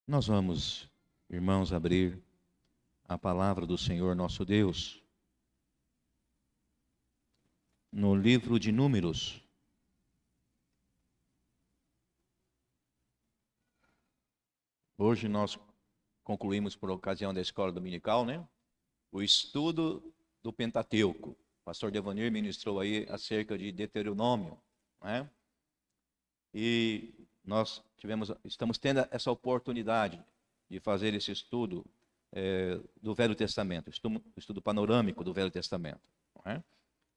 Nós vamos, irmãos, abrir a palavra do Senhor nosso Deus no livro de Números. Hoje nós concluímos, por ocasião da escola dominical, o estudo do Pentateuco. O pastor Devanir ministrou aí acerca de Deuteronômio, E nós estamos tendo essa oportunidade de fazer esse estudo do Velho Testamento, estudo panorâmico do Velho Testamento.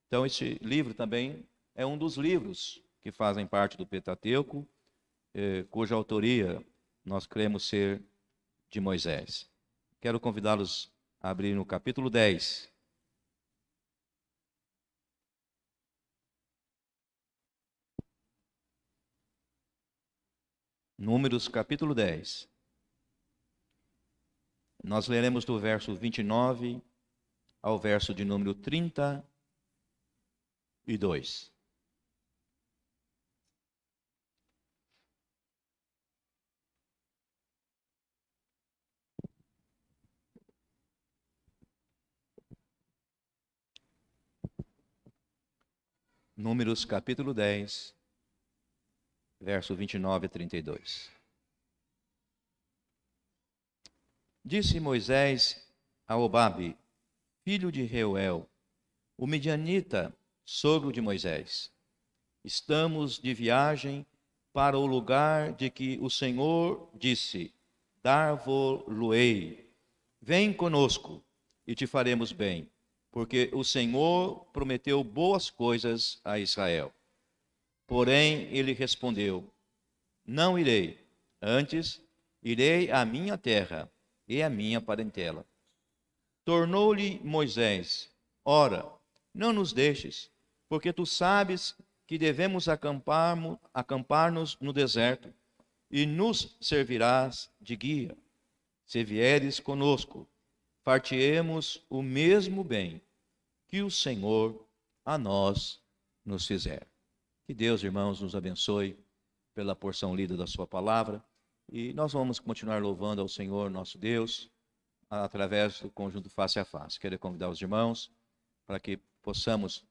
Então, esse livro também é um dos livros que fazem parte do Pentateuco, cuja autoria nós cremos ser de Moisés. Quero convidá-los a abrir no capítulo 10. Números, capítulo 10. Nós leremos do verso 29 ao verso de número 32. Números, capítulo 10, verso 29 a 32. Disse Moisés a Obabe, filho de Reuel, o midianita, sogro de Moisés: estamos de viagem para o lugar de que o Senhor disse: dar-vo-lo-ei. Vem conosco e te faremos bem, porque o Senhor prometeu boas coisas a Israel. Porém, ele respondeu: não irei, antes irei à minha terra e à minha parentela. Tornou-lhe Moisés: ora, não nos deixes, porque tu sabes que devemos acampar-nos no deserto, e nos servirás de guia. Se vieres conosco, far-te-emos o mesmo bem que o Senhor a nós nos fizer. Que Deus, irmãos, nos abençoe pela porção lida da sua palavra, e nós vamos continuar louvando ao Senhor nosso Deus através do conjunto Face a Face. Quero convidar os irmãos para que possamos,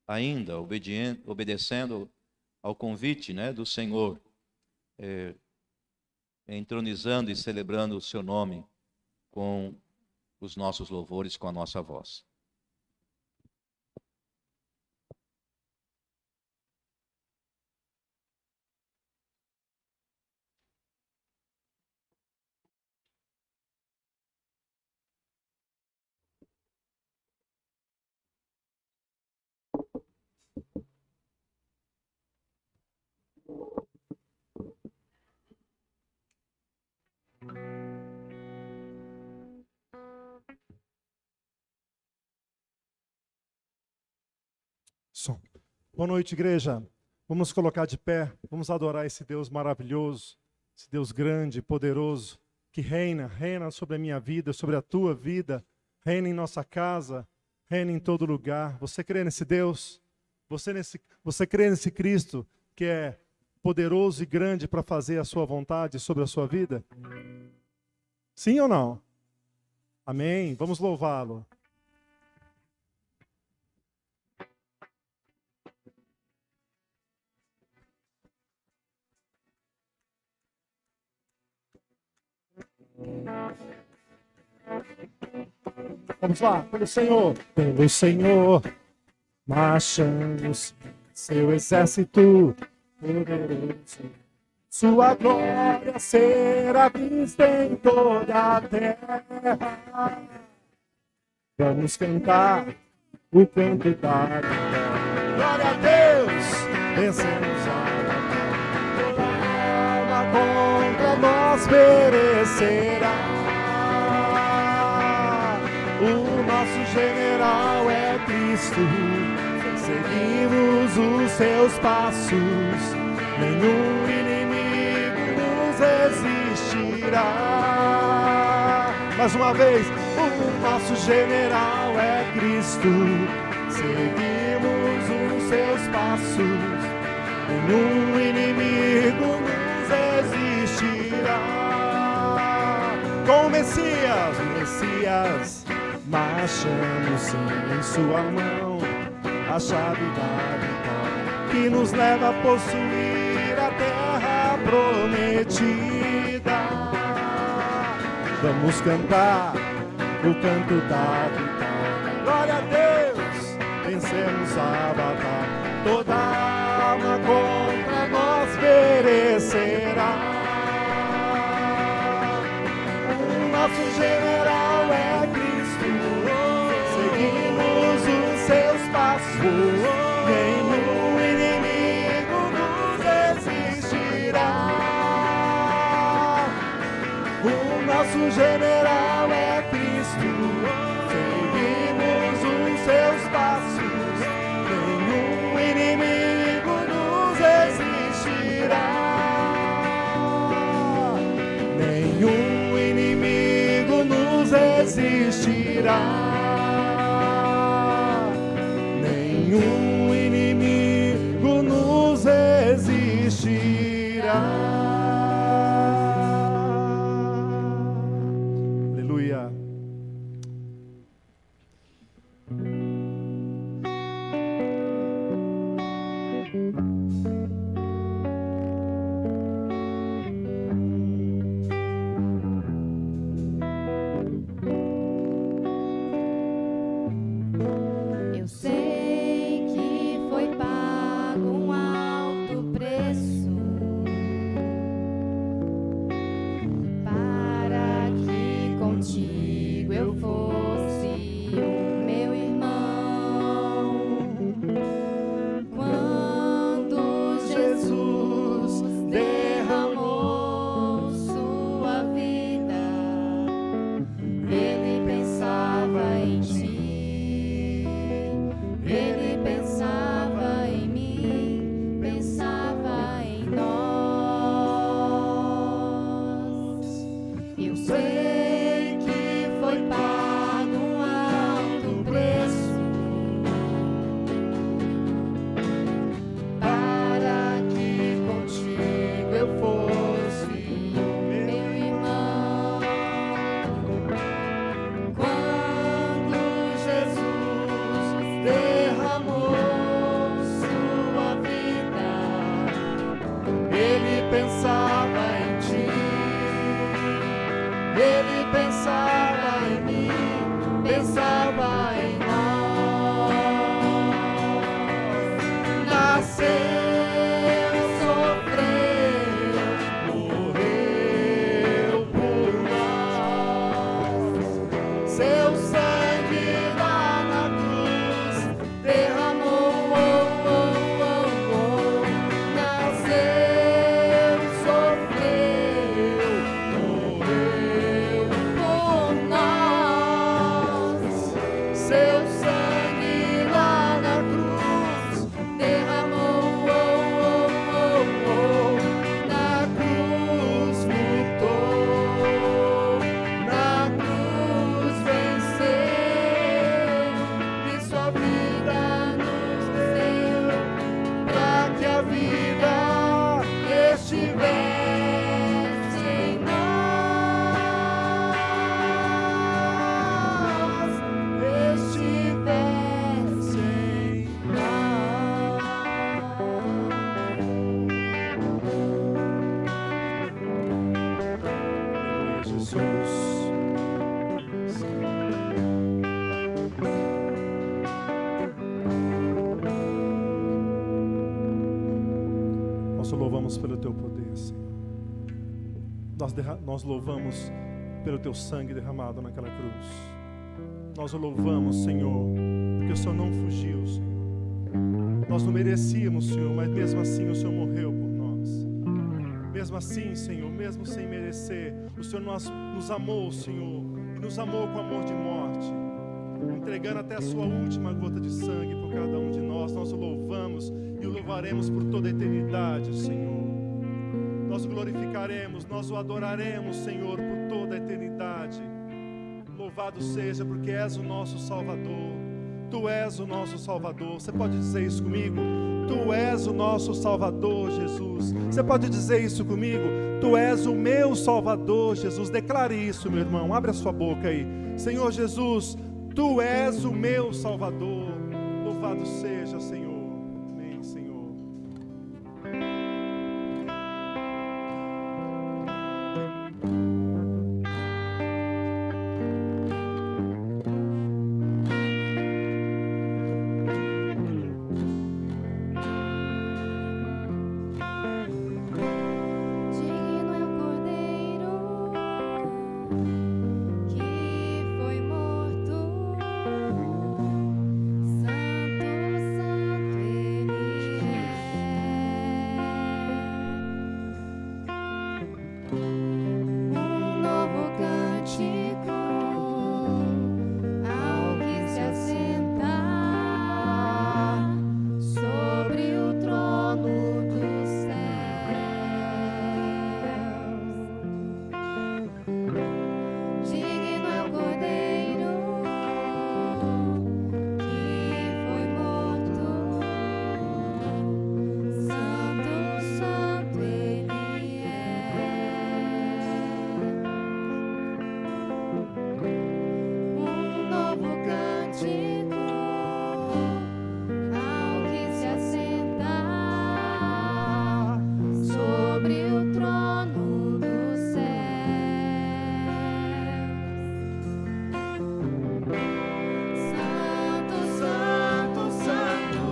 ainda obedecendo ao convite do Senhor, entronizando e celebrando o seu nome com os nossos louvores, com a nossa voz. Som. Boa noite, igreja. Vamos colocar de pé, vamos adorar esse Deus maravilhoso, esse Deus grande, poderoso, que reina sobre a minha vida, sobre a tua vida, reina em nossa casa, reina em todo lugar. Você crê nesse Deus? Você crê nesse Cristo que é poderoso e grande para fazer a sua vontade sobre a sua vida? Sim ou não? Amém? Vamos louvá-lo. Vamos lá, pelo Senhor, marchamos, seu exército poderoso, sua glória será vista em toda a terra. Vamos cantar o canto da vitória. Glória a Deus, vencemos a alma contra nós perecerá. O nosso general é Cristo, seguimos os seus passos, nenhum inimigo nos resistirá. Mais uma vez, o nosso general é Cristo, seguimos os seus passos, nenhum inimigo nos resistirá. existirá. Com o Messias, marchamos em sua mão, a chave da vitória que nos leva a possuir a terra prometida. Vamos cantar o canto da vitória. Glória a Deus, vencemos a batalha. Toda alma contra nós perecerá. O nosso general é Cristo, seguimos os seus passos. Nenhum inimigo nos resistirá. O nosso general é Cristo, seguimos os seus passos. Nenhum inimigo nos resistirá. Nenhum inimigo nos resistirá. Nenhum inimigo nos resistirá. Aleluia. Eu sei que foi pago um alto preço para que contigo eu fosse o meu irmão. Quando Jesus derramou sua vida, ele pensava em ti. Ele pensava em mim, pensava em nós. Eu sei que foi pago um alto preço para que contigo eu fosse meu irmão. Quando Jesus derramou sua vida, ele pensava em ti, ele pensava em mim, pensava em nós. Nasceu, sofreu, morreu por nós. Seu sangue lá na cruz derramou. Nasceu, sofreu, morreu por nós. Seu sangue lá na cruz derramou. Na cruz lutou, na cruz venceu, e sua vida nos deu, para que a vida estivesse em nós, estivesse em nós. Aleluia, Jesus. Nós louvamos pelo teu poder, Senhor. Nós louvamos pelo teu sangue derramado naquela cruz. Nós o louvamos, Senhor, porque o Senhor não fugiu, Senhor. Nós não merecíamos, Senhor, mas mesmo assim o Senhor morreu por nós. Mesmo assim, Senhor, mesmo sem merecer, o Senhor nos amou, Senhor, e nos amou com amor de morte, entregando até a sua última gota de sangue por cada um de nós. Nós o louvamos e o louvaremos por toda a eternidade, Senhor. Nós o glorificaremos, nós o adoraremos, Senhor, por toda a eternidade. Louvado seja, porque és o nosso Salvador. Tu és o nosso Salvador. Você pode dizer isso comigo? Tu és o nosso Salvador, Jesus. Você pode dizer isso comigo? Tu és o meu Salvador, Jesus. Declare isso, meu irmão. Abre a sua boca aí. Senhor Jesus, Tu és o meu Salvador. Louvado seja, Senhor. Amém, Senhor. Digno é o Cordeiro que foi morto. Santo, santo Ele é. Um novo cântico ao que se assentar sobre o trono dos céus. Digno é o Cordeiro que foi morto. Santo, santo Ele um novo cântico ao que se assentar sobre o trono dos céus. Santo, santo, santo,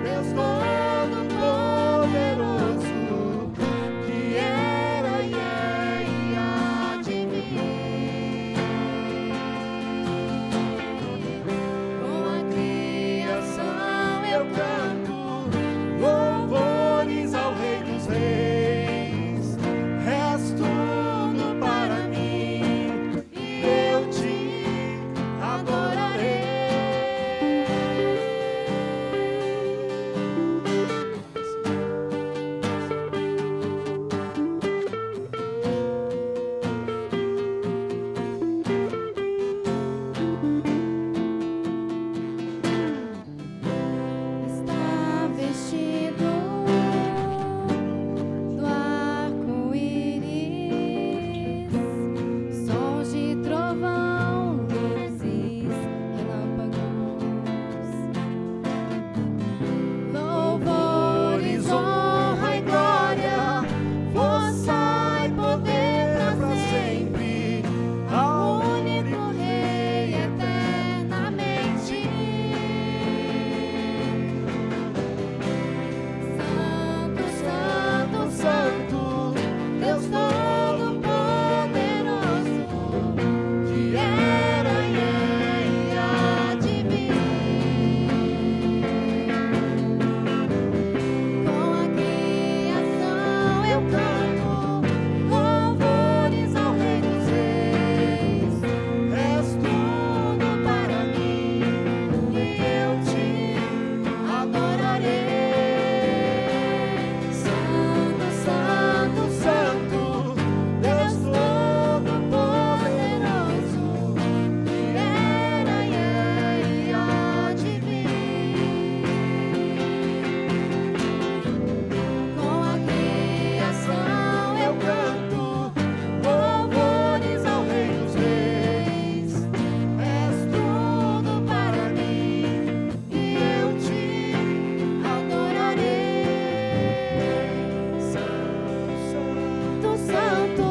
Deus Todo-Poderoso, que era e é e há de vir. Com a criação eu canto louvores ao Rei dos Reis. És tudo para mim e eu te adorarei. Está vestido do arco-íris, sons de trovão, luzes, relâmpagos, louvores, honra e glória, força e poder para sempre, ao único Rei eternamente. Santo, santo, santo, Deus Todo-Poderoso, que era e é e há de vir. Com a criação eu canto louvores ao Rei dos Reis. És tudo para mim e eu te adorarei. Santo, santo, santo, Deus Todo-Poderoso, que era e é e há de vir. Com a criação eu canto louvores ao Rei dos Reis. És tudo para mim e eu te adorarei. Santo, santo,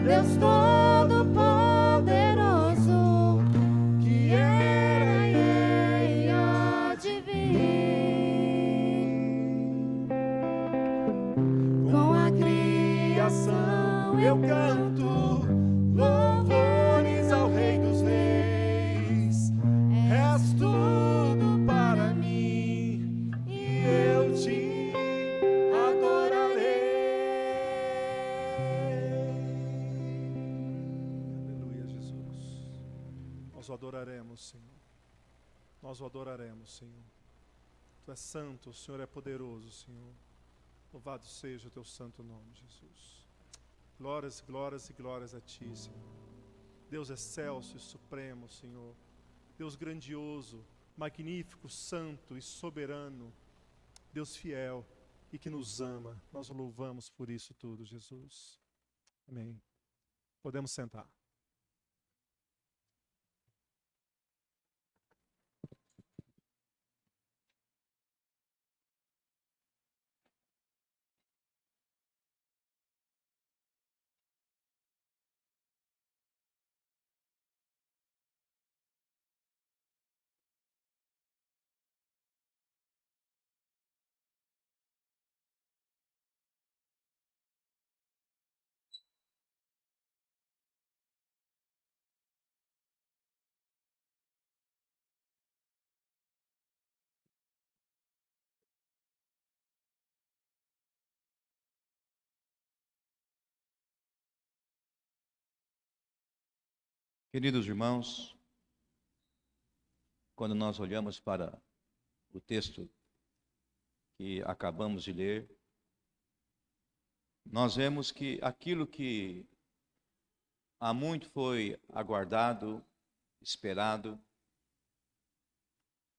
Deus Todo-Poderoso, que era e é e há de vir. Com a criação eu canto louvores ao Rei dos Reis. És tudo para mim e eu te adorarei. Aleluia, Jesus. Nós o adoraremos, Senhor. Nós o adoraremos, Senhor. Tu és santo, o Senhor é poderoso, Senhor. Louvado seja o teu santo nome, Jesus. Glórias, glórias e glórias a ti, Senhor. Deus excelso e supremo, Senhor. Deus grandioso, magnífico, santo e soberano. Deus fiel e que nos ama. Nós o louvamos por isso tudo, Jesus. Amém. Podemos sentar. Queridos irmãos, quando nós olhamos para o texto que acabamos de ler, nós vemos que aquilo que há muito foi aguardado, esperado,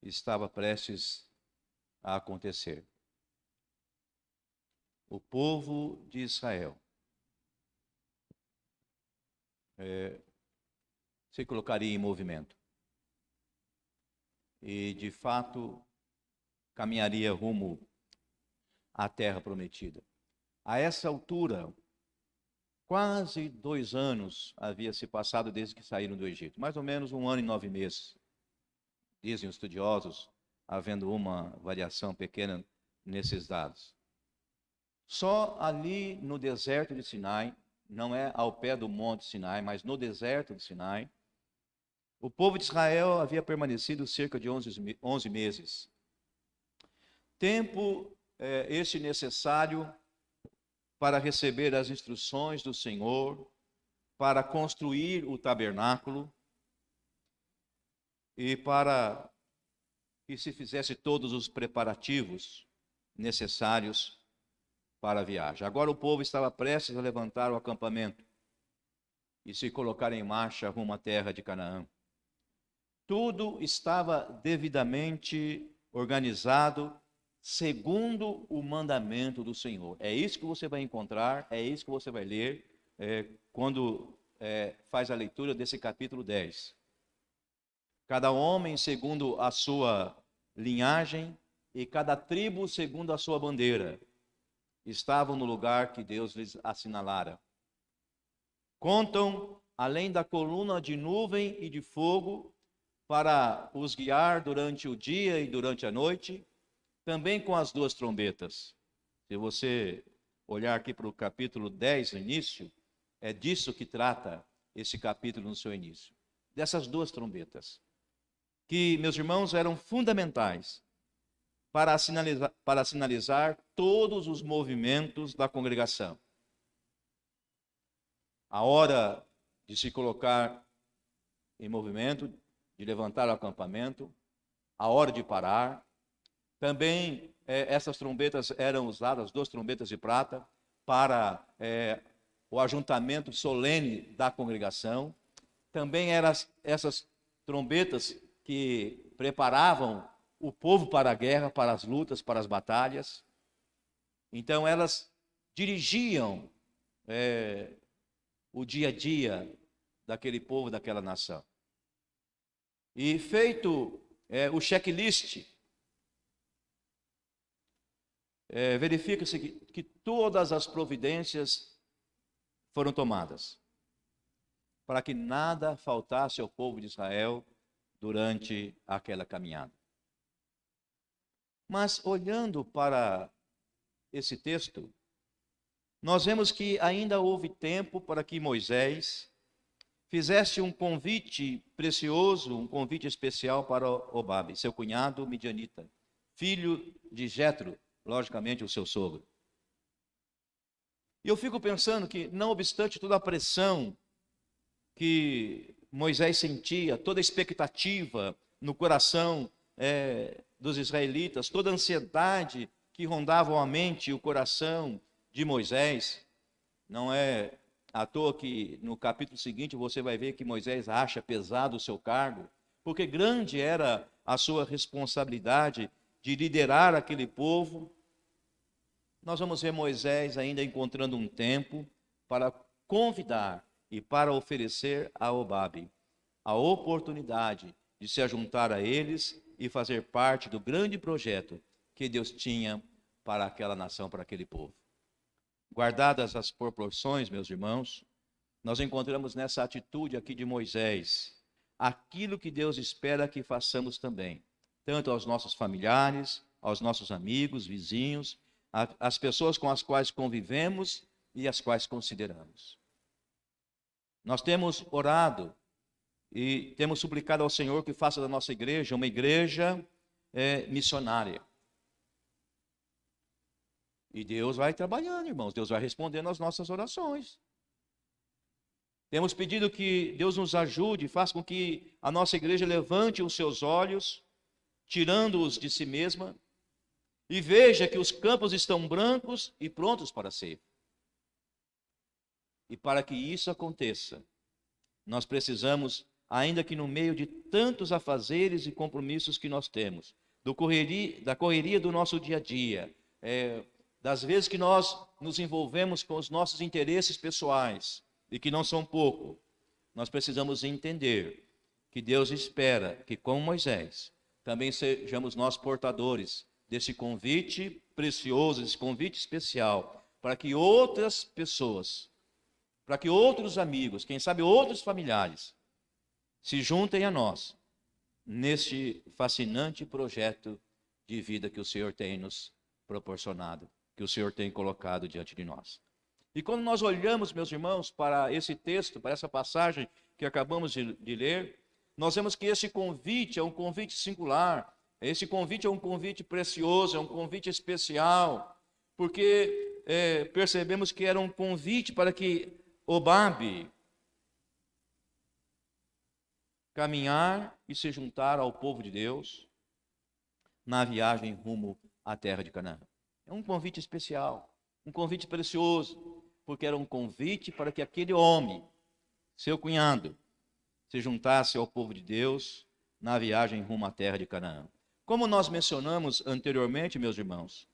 estava prestes a acontecer. O povo de Israel se colocaria em movimento e, de fato, caminharia rumo à terra prometida. A essa altura, quase 2 anos havia se passado desde que saíram do Egito, mais ou menos 1 ano e 9 meses, dizem os estudiosos, havendo uma variação pequena nesses dados. Só ali no deserto de Sinai, não é ao pé do monte Sinai, mas no deserto de Sinai, o povo de Israel havia permanecido cerca de 11 meses. Tempo este necessário para receber as instruções do Senhor, para construir o tabernáculo e para que se fizesse todos os preparativos necessários para a viagem. Agora o povo estava prestes a levantar o acampamento e se colocar em marcha rumo à terra de Canaã. Tudo estava devidamente organizado segundo o mandamento do Senhor. É isso que você vai encontrar, é isso que você vai ler quando faz a leitura desse capítulo 10. Cada homem segundo a sua linhagem e cada tribo segundo a sua bandeira estavam no lugar que Deus lhes assinalara. Contam, além da coluna de nuvem e de fogo, para os guiar durante o dia e durante a noite, também com as 2 trombetas. Se você olhar aqui para o capítulo 10, no início, é disso que trata esse capítulo no seu início. Dessas 2 trombetas, que, meus irmãos, eram fundamentais para sinalizar todos os movimentos da congregação. A hora de se colocar em movimento, de levantar o acampamento, a hora de parar. Também essas trombetas eram usadas, 2 trombetas de prata, para o ajuntamento solene da congregação. Também eram essas trombetas que preparavam o povo para a guerra, para as lutas, para as batalhas. Então elas dirigiam o dia a dia daquele povo, daquela nação. E feito o checklist, verifica-se que todas as providências foram tomadas para que nada faltasse ao povo de Israel durante aquela caminhada. Mas olhando para esse texto, nós vemos que ainda houve tempo para que Moisés fizesse um convite precioso, um convite especial para Obabe, seu cunhado midianita, filho de Jetro, logicamente o seu sogro. E eu fico pensando que, não obstante toda a pressão que Moisés sentia, toda a expectativa no coração dos israelitas, toda a ansiedade que rondava a mente e o coração de Moisés, não é à toa que no capítulo seguinte você vai ver que Moisés acha pesado o seu cargo, porque grande era a sua responsabilidade de liderar aquele povo nós vamos ver Moisés ainda encontrando um tempo para convidar e para oferecer a Hobabe a oportunidade de se ajuntar a eles e fazer parte do grande projeto que Deus tinha para aquela nação, para aquele povo. Guardadas as proporções, meus irmãos, nós encontramos nessa atitude aqui de Moisés aquilo que Deus espera que façamos também, tanto aos nossos familiares, aos nossos amigos, vizinhos, às pessoas com as quais convivemos e as quais consideramos. Nós temos orado e temos suplicado ao Senhor que faça da nossa igreja uma igreja missionária. E Deus vai trabalhando, irmãos, Deus vai respondendo às nossas orações. Temos pedido que Deus nos ajude, faça com que a nossa igreja levante os seus olhos, tirando-os de si mesma, e veja que os campos estão brancos e prontos para ser. E para que isso aconteça, nós precisamos, ainda que no meio de tantos afazeres e compromissos que nós temos, da correria do nosso dia a dia, das vezes que nós nos envolvemos com os nossos interesses pessoais, e que não são pouco, nós precisamos entender que Deus espera que, como Moisés, também sejamos nós portadores desse convite precioso, desse convite especial, para que outras pessoas, para que outros amigos, quem sabe outros familiares, se juntem a nós neste fascinante projeto de vida que o Senhor tem nos proporcionado, que o Senhor tem colocado diante de nós. E quando nós olhamos, meus irmãos, para esse texto, para essa passagem que acabamos de ler, nós vemos que esse convite é um convite singular, esse convite é um convite precioso, é um convite especial, porque percebemos que era um convite para que Hobabe caminhar e se juntar ao povo de Deus na viagem rumo à terra de Canaã. É um convite especial, um convite precioso, porque era um convite para que aquele homem, seu cunhado, se juntasse ao povo de Deus na viagem rumo à terra de Canaã. Como nós mencionamos anteriormente, meus irmãos,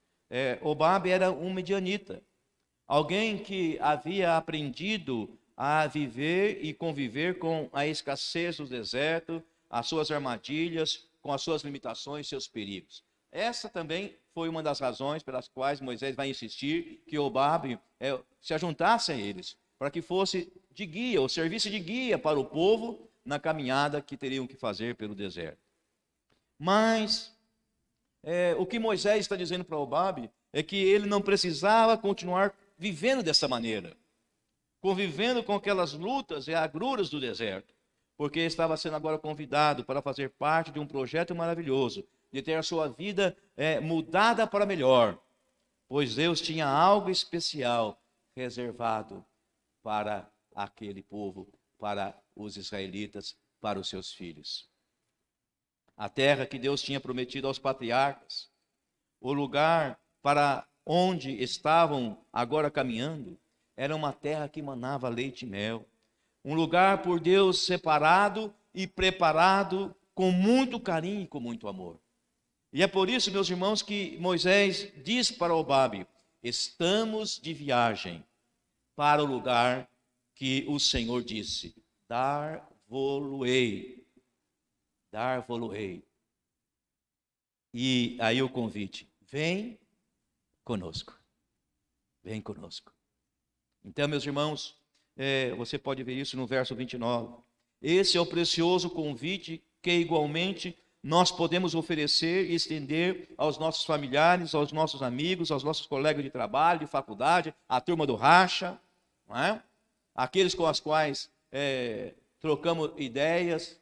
Hobabe era um midianita, alguém que havia aprendido a viver e conviver com a escassez do deserto, as suas armadilhas, com as suas limitações, seus perigos. Essa também foi uma das razões pelas quais Moisés vai insistir que Hobabe se ajuntasse a eles, para que fosse de guia, ou servisse de guia para o povo na caminhada que teriam que fazer pelo deserto. Mas o que Moisés está dizendo para Hobabe é que ele não precisava continuar vivendo dessa maneira, convivendo com aquelas lutas e agruras do deserto, porque estava sendo agora convidado para fazer parte de um projeto maravilhoso, de ter a sua vida mudada para melhor, pois Deus tinha algo especial reservado para aquele povo, para os israelitas, para os seus filhos. A terra que Deus tinha prometido aos patriarcas, o lugar para onde estavam agora caminhando, era uma terra que manava leite e mel, um lugar por Deus separado e preparado com muito carinho e com muito amor. E é por isso, meus irmãos, que Moisés diz para Hobabe: estamos de viagem para o lugar que o Senhor disse, dar-vo-lo-ei. Dar-vo-lo-ei. E aí o convite: vem conosco. Vem conosco. Então, meus irmãos, você pode ver isso no verso 29. Esse é o precioso convite que igualmente nós podemos oferecer e estender aos nossos familiares, aos nossos amigos, aos nossos colegas de trabalho, de faculdade, à turma do racha, não é? Aqueles com os quais trocamos ideias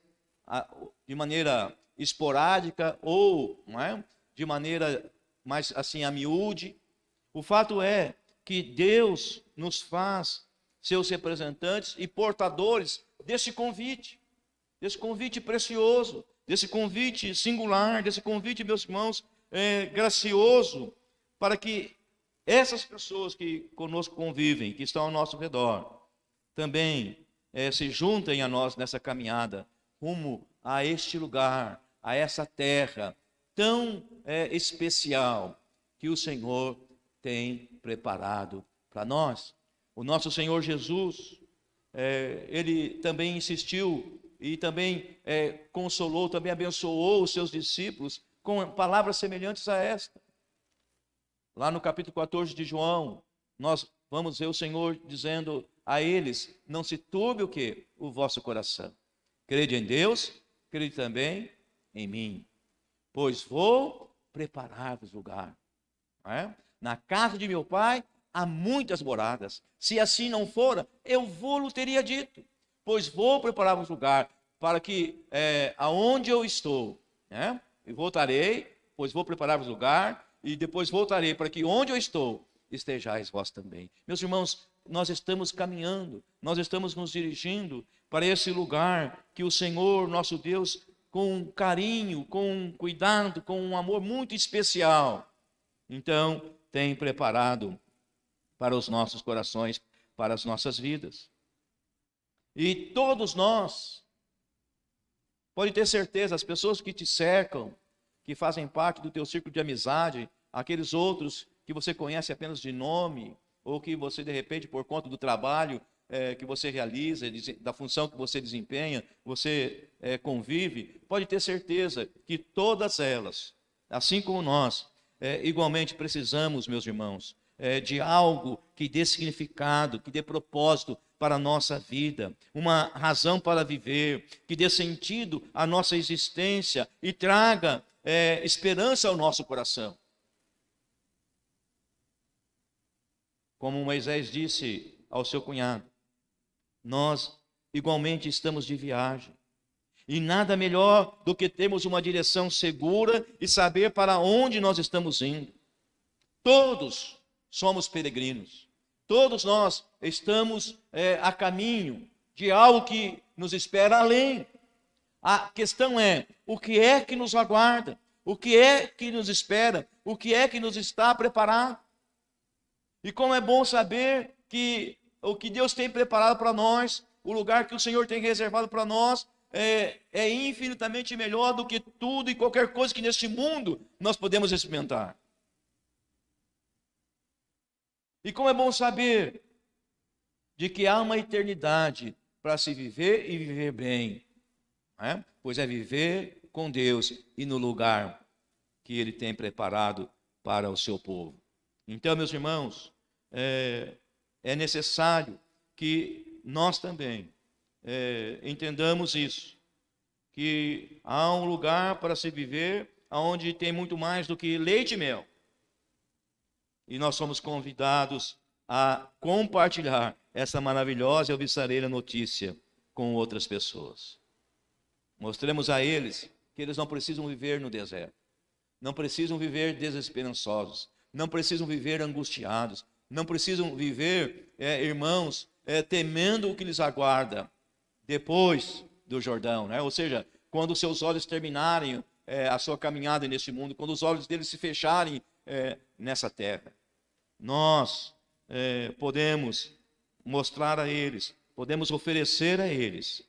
de maneira esporádica ou não é? De maneira mais assim a miúde. O fato é que Deus nos faz seus representantes e portadores desse convite precioso, desse convite singular, desse convite, meus irmãos, gracioso, para que essas pessoas que conosco convivem, que estão ao nosso redor, também se juntem a nós nessa caminhada rumo a este lugar, a essa terra tão especial que o Senhor tem preparado para nós. O nosso Senhor Jesus, ele também insistiu e também consolou, também abençoou os seus discípulos com palavras semelhantes a esta. Lá no capítulo 14 de João, nós vamos ver o Senhor dizendo a eles: não se turbe o quê? O vosso coração. Crede em Deus, crede também em mim. Pois vou preparar-vos lugar. Na casa de meu Pai há muitas moradas. Se assim não fora, eu vou-lo teria dito. Pois vou preparar-vos lugar, para que aonde eu estou, e voltarei, pois vou preparar-vos lugar, e depois voltarei, para que onde eu estou, estejais vós também. Meus irmãos, nós estamos caminhando, nós estamos nos dirigindo para esse lugar que o Senhor, nosso Deus, com carinho, com cuidado, com um amor muito especial, então tem preparado para os nossos corações, para as nossas vidas. E todos nós, pode ter certeza, as pessoas que te cercam, que fazem parte do teu círculo de amizade, aqueles outros que você conhece apenas de nome, ou que você de repente por conta do trabalho que você realiza, da função que você desempenha, você convive, pode ter certeza que todas elas, assim como nós, igualmente precisamos, meus irmãos, de algo que dê significado, que dê propósito para a nossa vida, uma razão para viver, que dê sentido à nossa existência e traga esperança ao nosso coração. Como Moisés disse ao seu cunhado, nós igualmente estamos de viagem. E nada melhor do que termos uma direção segura e saber para onde nós estamos indo. Todos somos peregrinos. Todos nós estamos a caminho de algo que nos espera além. A questão é, o que é que nos aguarda? O que é que nos espera? O que é que nos está preparado? E como é bom saber que o que Deus tem preparado para nós, o lugar que o Senhor tem reservado para nós, é infinitamente melhor do que tudo e qualquer coisa que neste mundo nós podemos experimentar. E como é bom saber de que há uma eternidade para se viver e viver bem, pois é viver com Deus e no lugar que Ele tem preparado para o seu povo. Então, meus irmãos, é necessário que nós também entendamos isso, que há um lugar para se viver onde tem muito mais do que leite e mel. E nós somos convidados a compartilhar essa maravilhosa e alvissareira notícia com outras pessoas. Mostremos a eles que eles não precisam viver no deserto, não precisam viver desesperançosos, não precisam viver angustiados, não precisam viver, irmãos, temendo o que lhes aguarda depois do Jordão, Ou seja, quando os seus olhos terminarem a sua caminhada neste mundo, quando os olhos deles se fecharem nessa terra. Nós podemos mostrar a eles, podemos oferecer a eles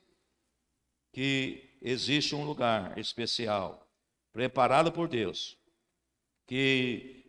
que existe um lugar especial, preparado por Deus, que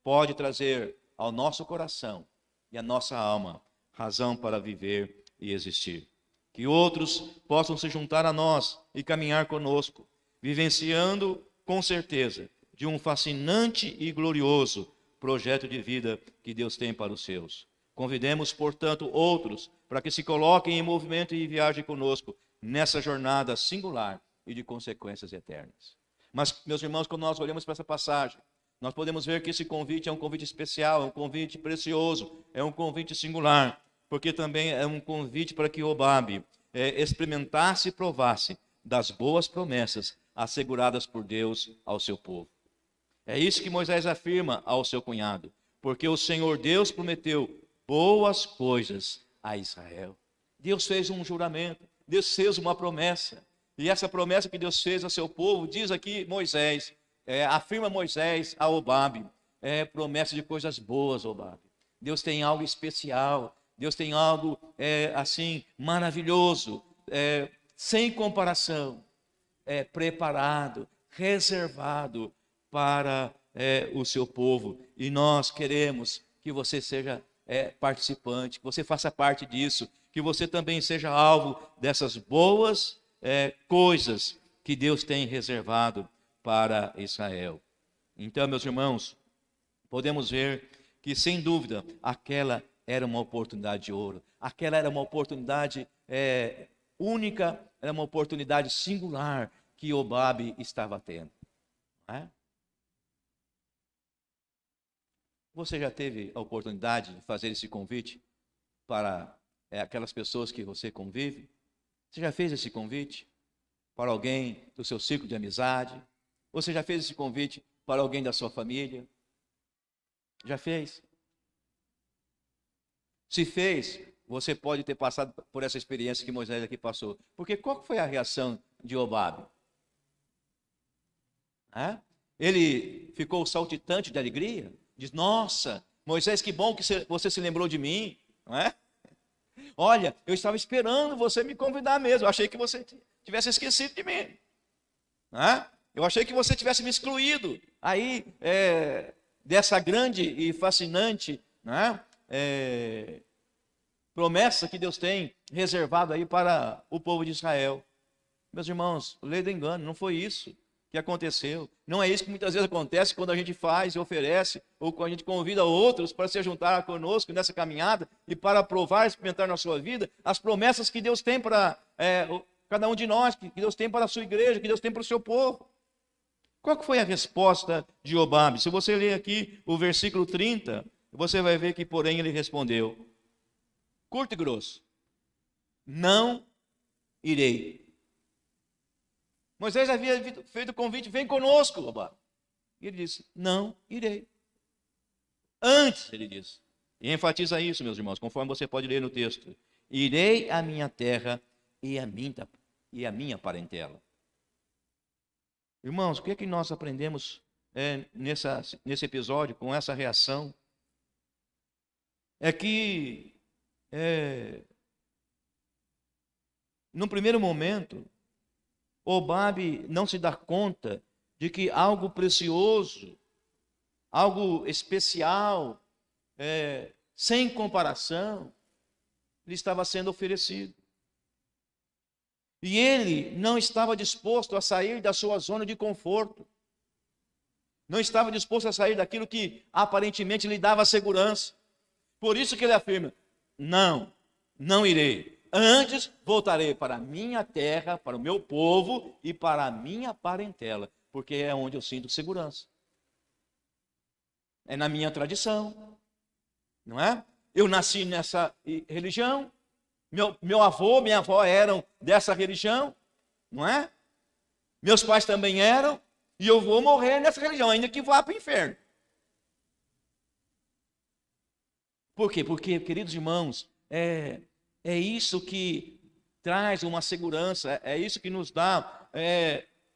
pode trazer ao nosso coração e à nossa alma razão para viver e existir. Que outros possam se juntar a nós e caminhar conosco, vivenciando com certeza de um fascinante e glorioso projeto de vida que Deus tem para os seus. Convidemos, portanto, outros para que se coloquem em movimento e viajem conosco nessa jornada singular e de consequências eternas. Mas, meus irmãos, quando nós olhamos para essa passagem, nós podemos ver que esse convite é um convite especial, é um convite precioso, é um convite singular, porque também é um convite para que Jobabe experimentasse e provasse das boas promessas asseguradas por Deus ao seu povo. É isso que Moisés afirma ao seu cunhado, porque o Senhor Deus prometeu boas coisas a Israel. Deus fez um juramento, Deus fez uma promessa, e essa promessa que Deus fez ao seu povo, diz aqui Moisés, afirma Moisés a Jobabe, promessa de coisas boas, Jobabe. Deus tem algo especial, Deus tem algo assim maravilhoso, sem comparação, preparado, reservado para o seu povo. E nós queremos que você seja participante, que você faça parte disso, que você também seja alvo dessas boas coisas que Deus tem reservado para Israel. Então, meus irmãos, podemos ver que, sem dúvida, aquela era uma oportunidade de ouro. Aquela era uma oportunidade única, era uma oportunidade singular que Jobabe estava tendo. Não é? Você já teve a oportunidade de fazer esse convite para aquelas pessoas que você convive? Você já fez esse convite para alguém do seu círculo de amizade? Você já fez esse convite para alguém da sua família? Já fez? Se fez, você pode ter passado por essa experiência que Moisés aqui passou. Porque qual foi a reação de Jobabe? Ele ficou saltitante de alegria? Diz, nossa, Moisés, que bom que você se lembrou de mim. Não é? Olha, eu estava esperando você me convidar mesmo. Eu achei que você tivesse esquecido de mim. Não é? Eu achei que você tivesse me excluído. Aí, dessa grande e fascinante, não é? Promessa que Deus tem reservado aí para o povo de Israel. Meus irmãos, lei do engano, não foi isso que aconteceu. Não é isso que muitas vezes acontece quando a gente faz e oferece, ou quando a gente convida outros para se juntar conosco nessa caminhada e para provar, experimentar na sua vida as promessas que Deus tem para cada um de nós, que Deus tem para a sua igreja, que Deus tem para o seu povo. Qual que foi a resposta de Jobabe? Se você ler aqui o versículo 30, você vai ver que, porém, ele respondeu, curto e grosso, não irei. Moisés havia feito o convite, vem conosco, Jobabe. E ele disse, não irei. Antes, ele disse, e enfatiza isso, meus irmãos, conforme você pode ler no texto, irei à minha terra e à minha parentela. Irmãos, o que é que nós aprendemos nesse episódio, com essa reação? É que, num primeiro momento, Jobabe não se dá conta de que algo precioso, algo especial, sem comparação, lhe estava sendo oferecido. E ele não estava disposto a sair da sua zona de conforto. Não estava disposto a sair daquilo que aparentemente lhe dava segurança. Por isso que ele afirma, não irei. Antes voltarei para a minha terra, para o meu povo e para a minha parentela, porque é onde eu sinto segurança. É na minha tradição, não é? Eu nasci nessa religião, meu avô, minha avó eram dessa religião, não é? Meus pais também eram, e eu vou morrer nessa religião, ainda que vá para o inferno. Por quê? Porque, queridos irmãos, é isso que traz uma segurança, é isso que nos dá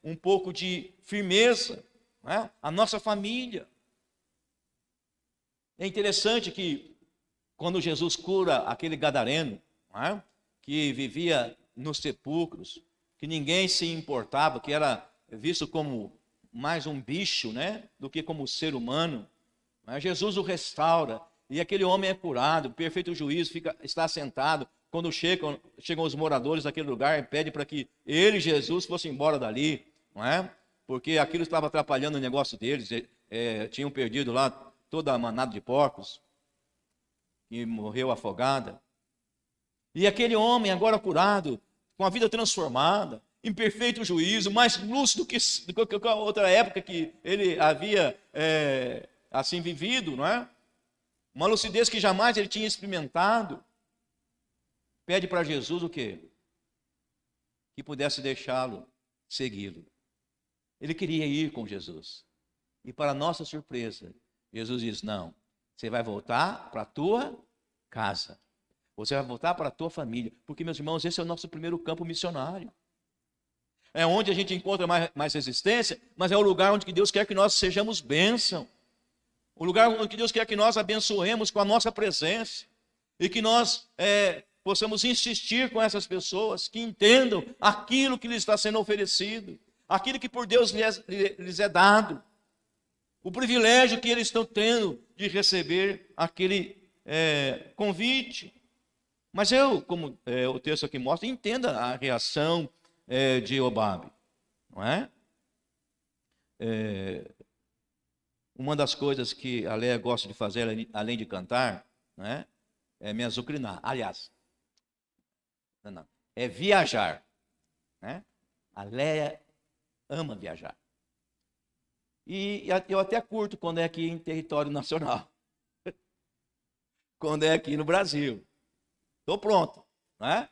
um pouco de firmeza, não é? A nossa família. É interessante que quando Jesus cura aquele gadareno, não é? Que vivia nos sepulcros, que ninguém se importava, que era visto como mais um bicho, né, do que como ser humano, mas Jesus o restaura e aquele homem é curado, perfeito juízo, está sentado. Quando chegam os moradores daquele lugar e pedem para que ele, Jesus, fosse embora dali, não é? Porque aquilo estava atrapalhando o negócio deles, tinham perdido lá toda a manada de porcos, que morreu afogada. E aquele homem agora curado, com a vida transformada, em perfeito juízo, mais lúcido do que a outra época que ele havia assim vivido, não é? Uma lucidez que jamais ele tinha experimentado. Pede para Jesus o quê? Que pudesse deixá-lo segui-lo. Ele queria ir com Jesus. E para nossa surpresa, Jesus diz, não, você vai voltar para a tua casa. Você vai voltar para a tua família. Porque, meus irmãos, esse é o nosso primeiro campo missionário. É onde a gente encontra mais resistência, mas é o lugar onde Deus quer que nós sejamos bênção. O lugar onde Deus quer que nós abençoemos com a nossa presença. E que nós possamos insistir com essas pessoas, que entendam aquilo que lhes está sendo oferecido, aquilo que por Deus lhes é dado. o privilégio que eles estão tendo de receber aquele convite. Mas como o texto aqui mostra, entenda a reação de Jobabe, não é? Uma das coisas que a Léa gosta de fazer, além de cantar, né, é me azucrinar. Aliás, não, é viajar. Né? A Léa ama viajar. E eu até curto quando é aqui em território nacional. Quando é aqui no Brasil. Estou pronto. Né?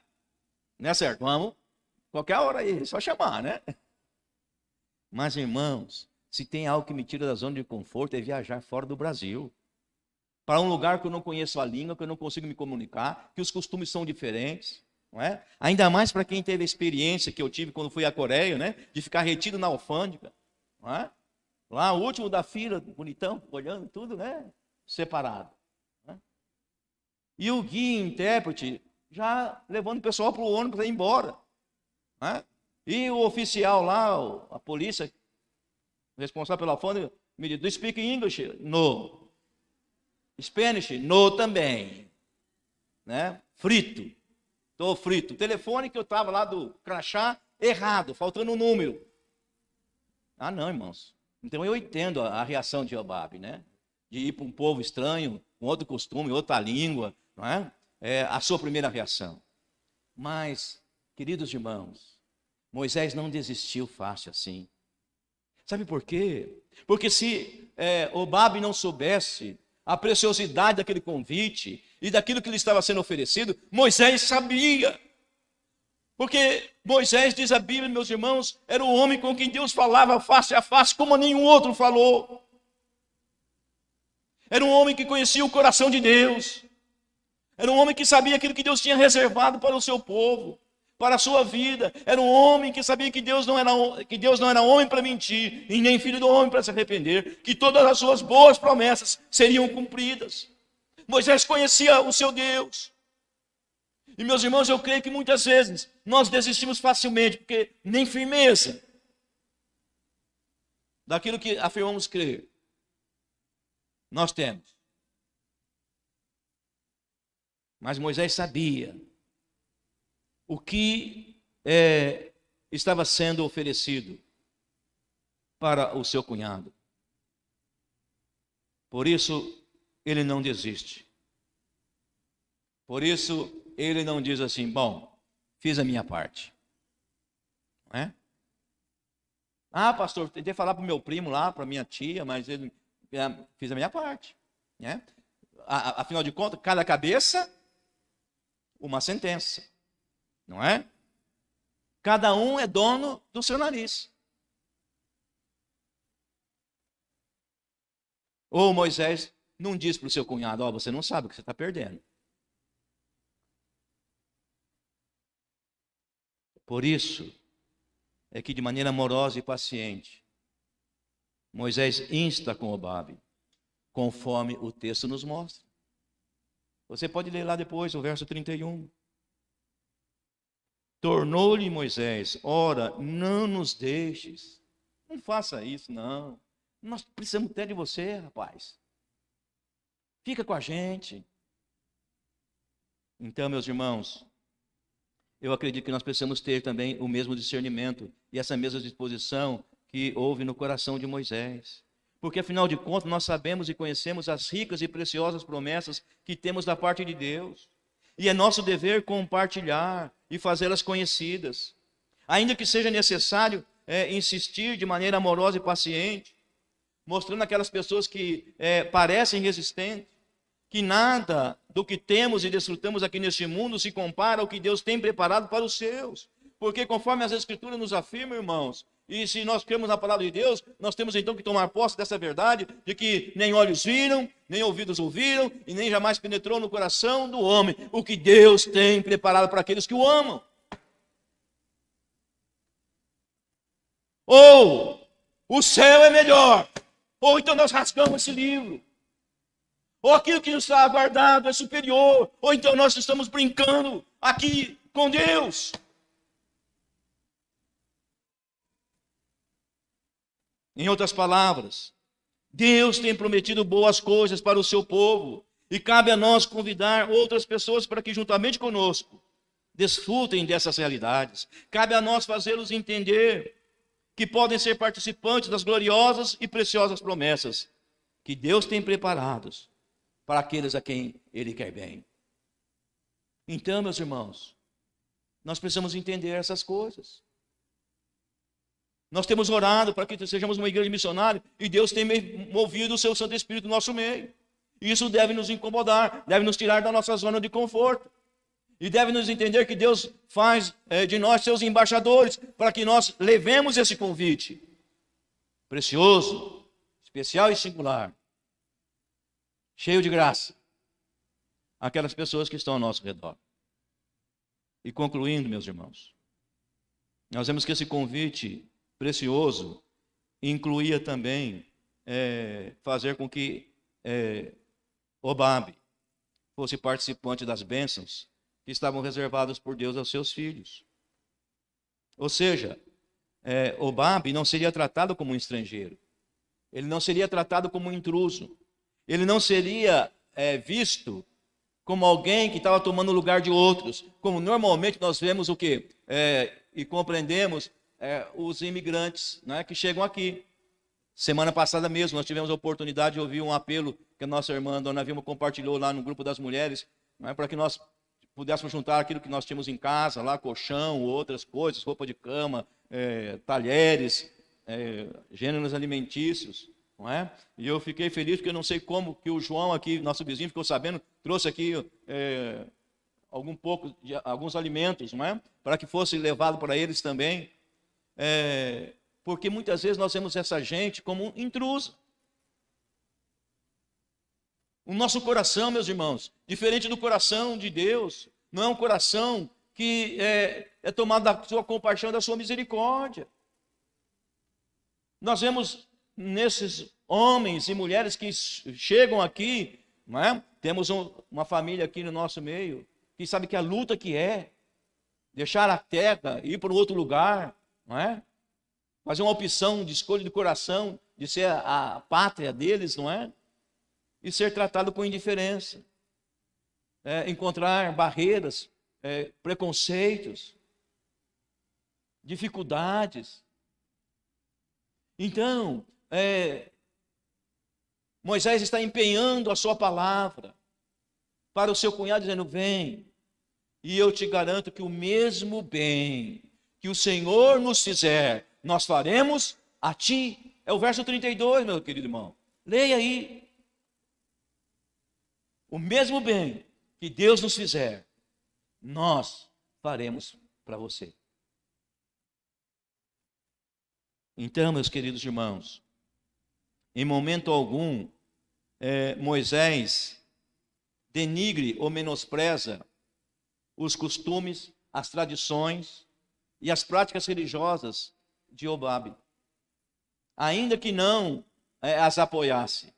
Não é certo? Vamos. Qualquer hora aí, só chamar, né? Mas, irmãos, se tem algo que me tira da zona de conforto é viajar fora do Brasil. Para um lugar que eu não conheço a língua, que eu não consigo me comunicar, que os costumes são diferentes. Não é? Ainda mais para quem teve a experiência que eu tive quando fui à Coreia, né? De ficar retido na alfândega. Não é? Lá, o último da fila, bonitão, olhando tudo, né? Separado. Né? E o guia intérprete já levando o pessoal para o ônibus para ir embora. Né? E o oficial lá, a polícia, responsável pela alfândega, me disse: do you speak English? No. Spanish? No também. Né? Frito. Estou frito. O telefone que eu estava lá do crachá, errado, faltando um número. Ah, não, irmãos. Então eu entendo a reação de Jobabe, né? De ir para um povo estranho, com outro costume, outra língua, não é? É a sua primeira reação. Mas, queridos irmãos, Moisés não desistiu fácil assim. Sabe por quê? Porque se Jobabe não soubesse a preciosidade daquele convite e daquilo que lhe estava sendo oferecido, Moisés sabia. Porque Moisés, diz a Bíblia, meus irmãos, era o homem com quem Deus falava face a face, como nenhum outro falou. Era um homem que conhecia o coração de Deus. Era um homem que sabia aquilo que Deus tinha reservado para o seu povo, para a sua vida. Era um homem que sabia que Deus não era homem para mentir, e nem filho do homem para se arrepender, que todas as suas boas promessas seriam cumpridas. Moisés conhecia o seu Deus. E, meus irmãos, eu creio que muitas vezes nós desistimos facilmente, porque nem firmeza daquilo que afirmamos crer nós temos. Mas Moisés sabia o que estava sendo oferecido para o seu cunhado. Por isso, ele não desiste. Por isso, ele não diz assim: bom, fiz a minha parte. Não é? Ah, pastor, tentei falar para o meu primo lá, para minha tia, mas ele fiz a minha parte. Né? Afinal de contas, cada cabeça, uma sentença. Não é? Cada um é dono do seu nariz. Ou Moisés não diz para o seu cunhado: ó, você não sabe o que você está perdendo. Por isso é que, de maneira amorosa e paciente, Moisés insta com Jobabe, conforme o texto nos mostra. Você pode ler lá depois o verso 31. Tornou-lhe Moisés: ora, não nos deixes. Não faça isso, não. Nós precisamos até de você, rapaz. Fica com a gente. Então, meus irmãos, eu acredito que nós precisamos ter também o mesmo discernimento e essa mesma disposição que houve no coração de Moisés. Porque, afinal de contas, nós sabemos e conhecemos as ricas e preciosas promessas que temos da parte de Deus. E é nosso dever compartilhar e fazê-las conhecidas. Ainda que seja necessário insistir de maneira amorosa e paciente, mostrando aquelas pessoas que parecem resistentes, que nada do que temos e desfrutamos aqui neste mundo se compara ao que Deus tem preparado para os seus. Porque conforme as Escrituras nos afirmam, irmãos, e se nós cremos na palavra de Deus, nós temos então que tomar posse dessa verdade, de que nem olhos viram, nem ouvidos ouviram, e nem jamais penetrou no coração do homem o que Deus tem preparado para aqueles que o amam. Ou o céu é melhor, ou então nós rasgamos esse livro. Ou aquilo que nos está aguardado é superior, ou então nós estamos brincando aqui com Deus. Em outras palavras, Deus tem prometido boas coisas para o seu povo e cabe a nós convidar outras pessoas para que juntamente conosco desfrutem dessas realidades. Cabe a nós fazê-los entender que podem ser participantes das gloriosas e preciosas promessas que Deus tem preparados para aqueles a quem Ele quer bem. Então, meus irmãos, nós precisamos entender essas coisas. Nós temos orado para que sejamos uma igreja missionária e Deus tem movido o seu Santo Espírito no nosso meio. Isso deve nos incomodar, deve nos tirar da nossa zona de conforto. E deve nos entender que Deus faz de nós seus embaixadores para que nós levemos esse convite precioso, especial e singular, cheio de graça, àquelas pessoas que estão ao nosso redor. E concluindo, meus irmãos, nós vemos que esse convite precioso incluía também fazer com que Obabe fosse participante das bênçãos que estavam reservadas por Deus aos seus filhos. Ou seja, Obabe não seria tratado como um estrangeiro, ele não seria tratado como um intruso, ele não seria visto como alguém que estava tomando o lugar de outros, como normalmente nós vemos o quê? E compreendemos os imigrantes, né, que chegam aqui. Semana passada mesmo nós tivemos a oportunidade de ouvir um apelo que a nossa irmã Dona Vilma compartilhou lá no grupo das mulheres, né, para que nós pudéssemos juntar aquilo que nós tínhamos em casa, lá colchão, outras coisas, roupa de cama, talheres, gêneros alimentícios. Não é? E eu fiquei feliz porque eu não sei como que o João aqui, nosso vizinho, ficou sabendo, trouxe aqui alguns alimentos, não é? Para que fosse levado para eles também. Porque muitas vezes nós vemos essa gente como intrusa. O nosso coração, meus irmãos, diferente do coração de Deus, não é um coração que é tomado da sua compaixão e da sua misericórdia. Nós vemos nesses homens e mulheres que chegam aqui, não é? Temos uma família aqui no nosso meio, que sabe que a luta que é deixar a terra, ir para um outro lugar, não é? Fazer uma opção de escolha do coração, de ser a pátria deles, não é? E ser tratado com indiferença. Encontrar barreiras, preconceitos, dificuldades. Então, Moisés está empenhando a sua palavra para o seu cunhado, dizendo: vem, e eu te garanto que o mesmo bem que o Senhor nos fizer, nós faremos a ti. É o verso 32, meu querido irmão. Leia aí. O mesmo bem que Deus nos fizer, nós faremos para você. Então, meus queridos irmãos, em momento algum, Moisés denigre ou menospreza os costumes, as tradições e as práticas religiosas de Obabe, ainda que não as apoiasse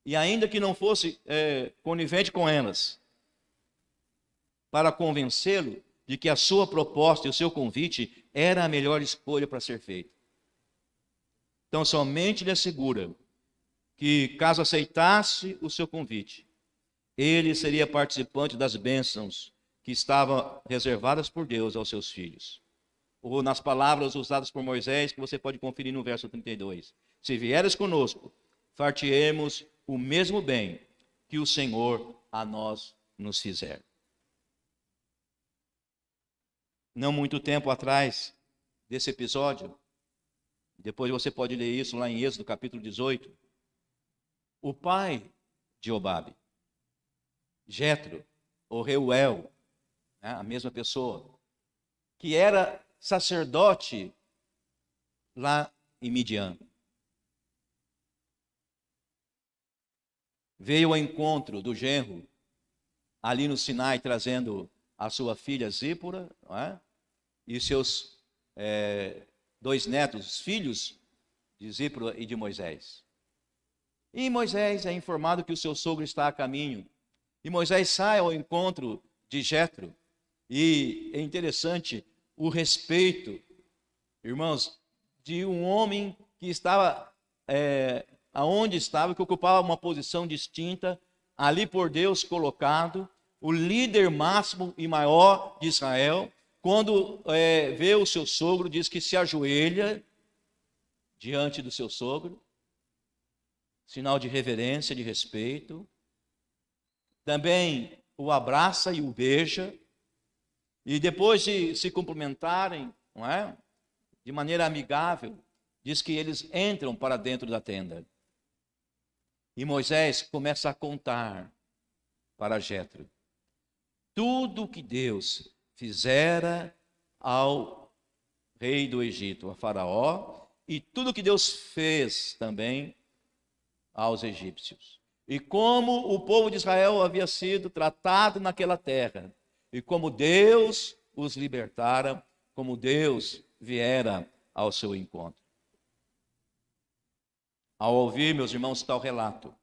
e ainda que não fosse conivente com elas, para convencê-lo de que a sua proposta e o seu convite era a melhor escolha para ser feita. Então, somente lhe assegura que, caso aceitasse o seu convite, ele seria participante das bênçãos que estavam reservadas por Deus aos seus filhos. Ou nas palavras usadas por Moisés, que você pode conferir no verso 32. Se vieres conosco, far-te-emos o mesmo bem que o Senhor a nós nos fizer. Não muito tempo atrás desse episódio, depois você pode ler isso lá em Êxodo capítulo 18, o pai de Obabe, Jetro, ou Reuel, né, a mesma pessoa, que era sacerdote lá em Midian, veio ao encontro do genro ali no Sinai, trazendo a sua filha Zípora, não é? E seus 2 netos, filhos de Zípora e de Moisés. E Moisés é informado que o seu sogro está a caminho. E Moisés sai ao encontro de Jetro. E é interessante o respeito, irmãos, de um homem que estava aonde estava, que ocupava uma posição distinta, ali por Deus colocado, o líder máximo e maior de Israel, quando vê o seu sogro, diz que se ajoelha diante do seu sogro, sinal de reverência, de respeito. Também o abraça e o beija, e depois de se cumprimentarem, não é? De maneira amigável, diz que eles entram para dentro da tenda. E Moisés começa a contar para Jetro tudo o que Deus fizera ao rei do Egito, a Faraó, e tudo o que Deus fez também aos egípcios. E como o povo de Israel havia sido tratado naquela terra, e como Deus os libertara, como Deus viera ao seu encontro. Ao ouvir, meus irmãos, tal relato,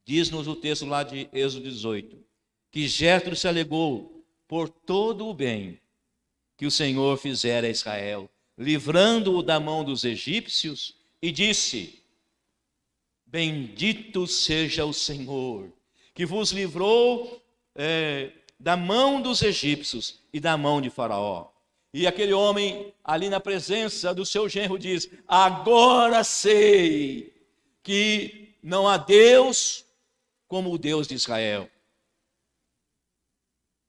diz-nos o texto lá de Êxodo 18, que Jetro se alegou por todo o bem que o Senhor fizera a Israel, livrando-o da mão dos egípcios, e disse: bendito seja o Senhor, que vos livrou da mão dos egípcios e da mão de Faraó. E aquele homem, ali na presença do seu genro, diz: agora sei que não há Deus como o Deus de Israel.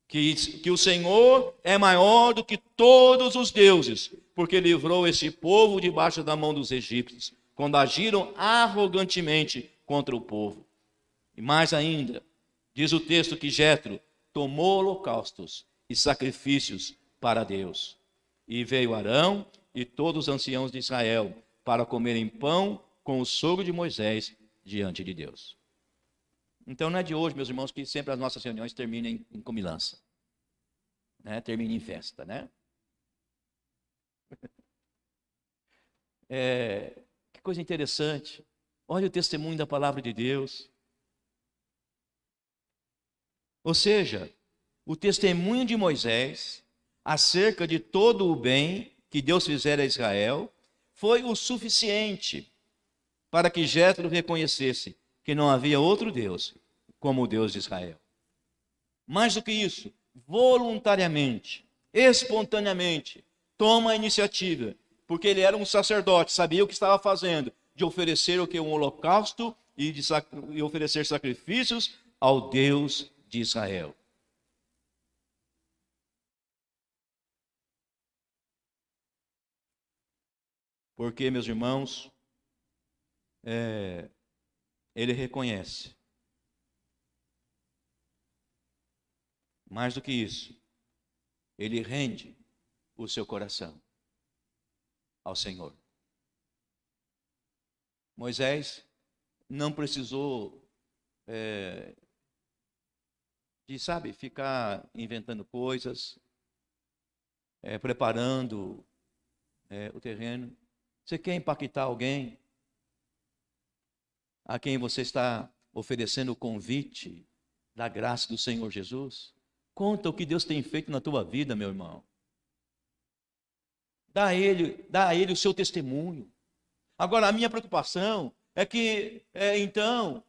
Que o Senhor é maior do que todos os deuses, porque livrou esse povo debaixo da mão dos egípcios, quando agiram arrogantemente contra o povo. E mais ainda, diz o texto que Jetro tomou holocaustos e sacrifícios para Deus. E veio Arão e todos os anciãos de Israel para comerem pão com o sogro de Moisés diante de Deus. Então não é de hoje, meus irmãos, que sempre as nossas reuniões terminem em comilança, né? Terminem em festa, né? Que coisa interessante. Olha o testemunho da palavra de Deus. Ou seja, o testemunho de Moisés acerca de todo o bem que Deus fizera a Israel foi o suficiente para que Jetro reconhecesse que não havia outro Deus como o Deus de Israel. Mais do que isso, voluntariamente, espontaneamente, toma a iniciativa, porque ele era um sacerdote, sabia o que estava fazendo, de oferecer o que? Um holocausto e oferecer sacrifícios ao Deus de Israel. Porque, meus irmãos, ele reconhece. Mais do que isso, ele rende o seu coração ao Senhor. Moisés não precisou ficar inventando coisas, preparando o terreno. Você quer impactar alguém a quem você está oferecendo o convite da graça do Senhor Jesus? Conta o que Deus tem feito na tua vida, meu irmão. Dá a ele o seu testemunho. Agora, a minha preocupação é que, então,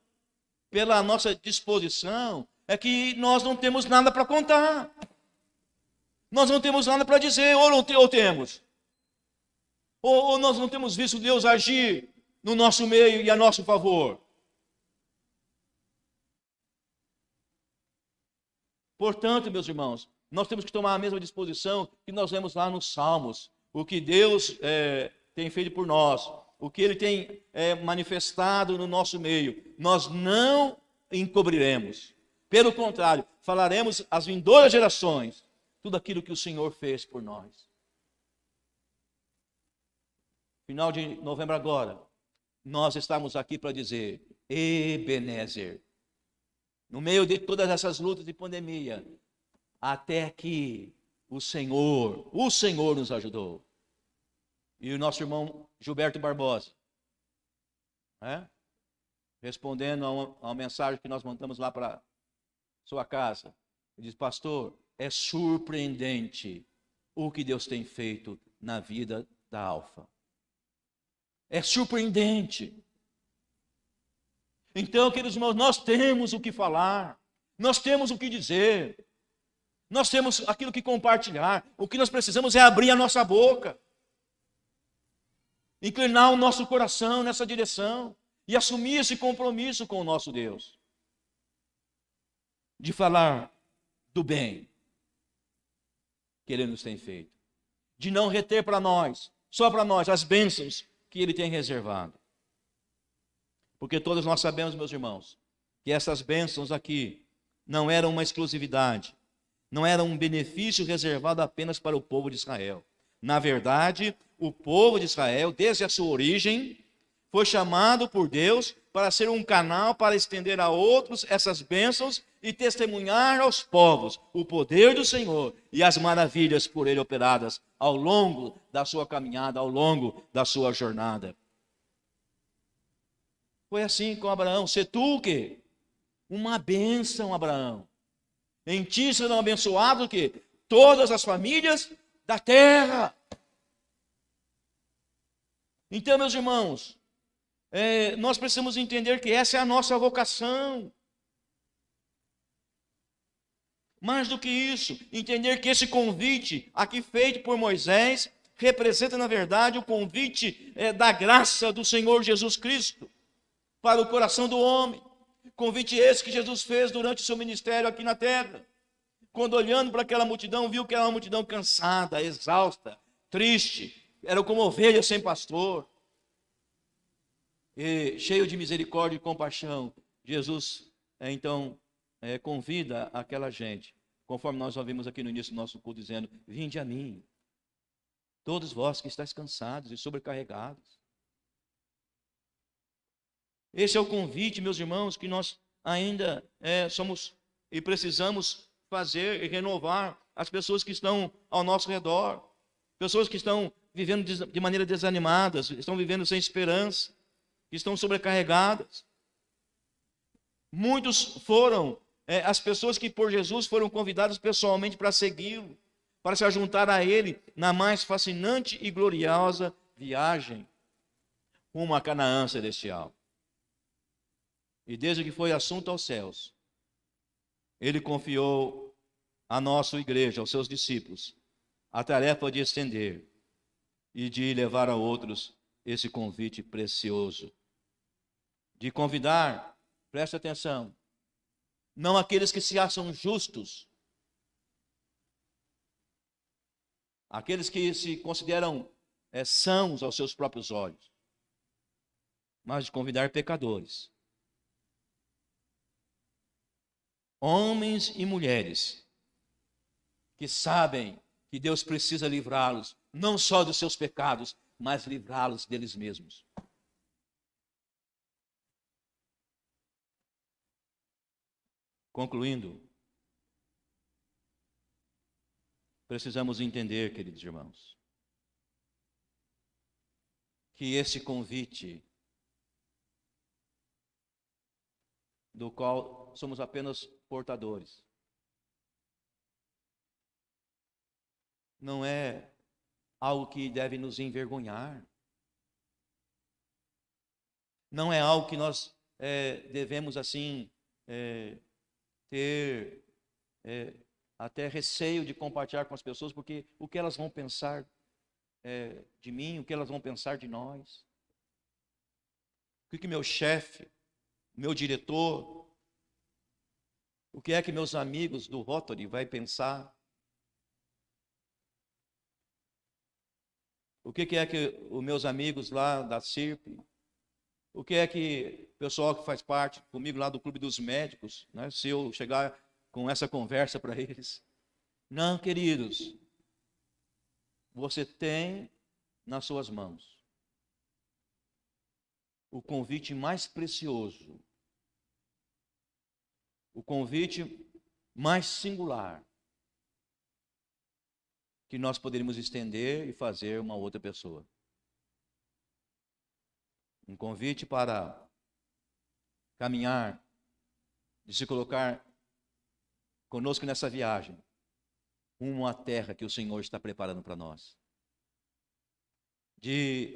pela nossa disposição, é que nós não temos nada para contar. Nós não temos nada para dizer, ou temos. Ou nós não temos visto Deus agir no nosso meio e a nosso favor. Portanto, meus irmãos, nós temos que tomar a mesma disposição que nós vemos lá nos Salmos. O que Deus tem feito por nós, o que Ele tem manifestado no nosso meio, nós não encobriremos. Pelo contrário, falaremos às vindouras gerações tudo aquilo que o Senhor fez por nós. Final de novembro agora, nós estamos aqui para dizer: Ebenezer, no meio de todas essas lutas de pandemia, até aqui o Senhor nos ajudou. E o nosso irmão Gilberto Barbosa, respondendo a uma mensagem que nós mandamos lá para sua casa, ele diz: pastor, é surpreendente o que Deus tem feito na vida da Alfa. É surpreendente. Então, queridos irmãos, nós temos o que falar, nós temos o que dizer, nós temos aquilo que compartilhar. O que nós precisamos é abrir a nossa boca, inclinar o nosso coração nessa direção e assumir esse compromisso com o nosso Deus, de falar do bem que Ele nos tem feito, de não reter para nós, só para nós, as bênçãos que Ele tem reservado. Porque todos nós sabemos, meus irmãos, que essas bênçãos aqui não eram uma exclusividade, não eram um benefício reservado apenas para o povo de Israel. Na verdade, o povo de Israel, desde a sua origem, foi chamado por Deus para ser um canal para estender a outros essas bênçãos e testemunhar aos povos o poder do Senhor e as maravilhas por Ele operadas ao longo da sua caminhada, ao longo da sua jornada. Foi assim com Abraão. Se tu o quê? Uma bênção, Abraão. Em ti serão abençoados o quê? Todas as famílias da terra. Então, meus irmãos, nós precisamos entender que essa é a nossa vocação. Mais do que isso, entender que esse convite aqui feito por Moisés representa, na verdade, o convite da graça do Senhor Jesus Cristo para o coração do homem. Convite esse que Jesus fez durante o seu ministério aqui na terra. Quando olhando para aquela multidão, viu que era uma multidão cansada, exausta, triste. Eram como ovelhas sem pastor. E cheio de misericórdia e compaixão, Jesus, então, convida aquela gente, conforme nós ouvimos aqui no início do nosso culto, dizendo: vinde a mim, todos vós que estáis cansados e sobrecarregados. Esse é o convite, meus irmãos, que nós ainda somos e precisamos fazer e renovar as pessoas que estão ao nosso redor. Pessoas que estão vivendo de maneira desanimadas, estão vivendo sem esperança, que estão sobrecarregadas. Muitos foram as pessoas que por Jesus foram convidadas pessoalmente para segui-lo, para se juntar a Ele na mais fascinante e gloriosa viagem rumo a Canaã celestial. E desde que foi assunto aos céus, Ele confiou à nossa igreja, aos seus discípulos, a tarefa de estender e de levar a outros esse convite precioso. De convidar, preste atenção, não aqueles que se acham justos, aqueles que se consideram sãos aos seus próprios olhos, mas de convidar pecadores. Homens e mulheres que sabem que Deus precisa livrá-los, não só dos seus pecados, mas livrá-los deles mesmos. Concluindo, precisamos entender, queridos irmãos, que esse convite, do qual somos apenas portadores, não é algo que deve nos envergonhar, não é algo que nós devemos assim ter até receio de compartilhar com as pessoas, porque o que elas vão pensar de mim, o que elas vão pensar de nós, o que meu chefe, meu diretor, o que é que meus amigos do Rotary vai pensar, o que é que os meus amigos lá da CIRP, o que é que o pessoal que faz parte comigo lá do Clube dos Médicos, né, se eu chegar com essa conversa para eles. Não, queridos, você tem nas suas mãos o convite mais precioso, o convite mais singular que nós poderíamos estender e fazer uma outra pessoa. Um convite para caminhar, de se colocar conosco nessa viagem, rumo à terra que o Senhor está preparando para nós. De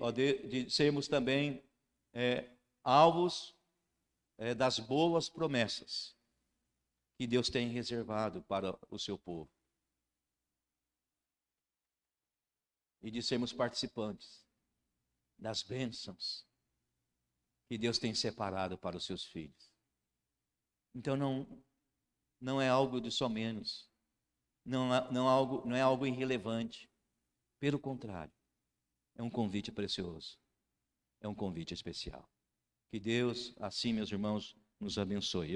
sermos também alvos das boas promessas que Deus tem reservado para o seu povo. E de sermos participantes das bênçãos que Deus tem separado para os seus filhos. Então não é algo de só menos, não é algo irrelevante. Pelo contrário, é um convite precioso, é um convite especial. Que Deus, assim, meus irmãos, nos abençoe.